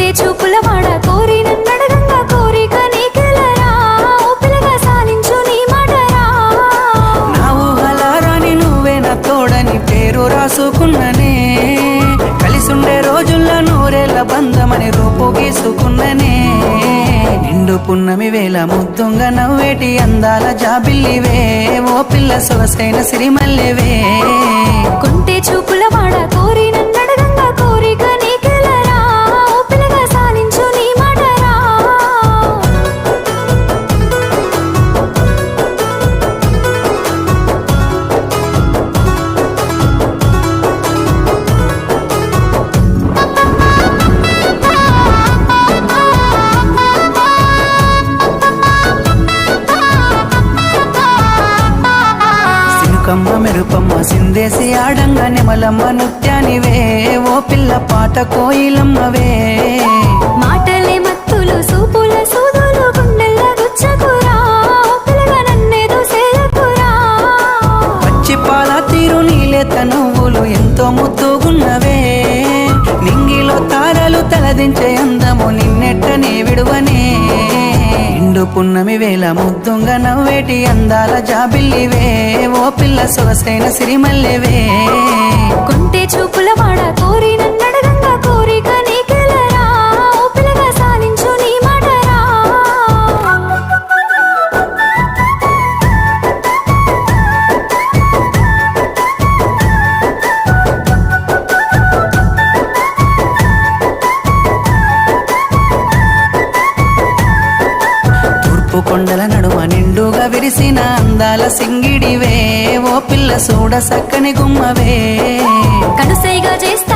కొంటే చూపుల వాడ కోరి నన్నడగంగా కోరిక నీకెలరా ఓ పిల్లగా సాలించు నీ మాటరా నా ఊహలారాని నువ్వే నా తోడని పేరు రాసుకున్ననే కలిసుండే రోజుల్లో నూరేళ్ల బంధమని రూపు గీసుకున్ననే నిండు పున్నమి వేళ ముద్దుంగా నవ్వేటి అందాల జాబిల్లివే ఓ పిల్ల సొగసైన సిరిమల్లివే కొంటే చూపుల వాడ కోరి నన్నడగంగా కోరిక నీకెలరా ఓ పిల్లగా సాలించు నీ మాటరా సినుకమ్మ మెరుపమ్మ సిందేసి ఆడంగా నెమలమ్మ నృత్యానివే ఓ పిల్ల పాట కోయిలమ్మవే మాటలే మత్తులు సూపుల సూదులు గుండెల్ల గుచ్చకురా ఓ పిల్లగా నన్నేదో సేయకురా పచ్చి పాల తీరు నీలేత నువ్వులు ఎంతో ముద్దుగున్నవే నింగిలో తారలు తలదించే అందము నిన్నెట్టనే విడువనే నిండు పున్నమి వేళ ముద్దుంగా నవ్వేటి అందాల జాబిల్లివే ఓ పిల్ల సొగసైన సిరిమల్లివే కొంటే చూపుల వాడ కోరి నన్నడగంగా కోరిక నీకెలరా ఓ పిల్లగా సాలించు నీ మాటరా తూర్పు కొండల నడుమ నిండుగా విరిసిన అందాల సింగిడివే ఓ పిల్ల సూడ సక్కని గుమ్మవే కనుసైగా చేస్తే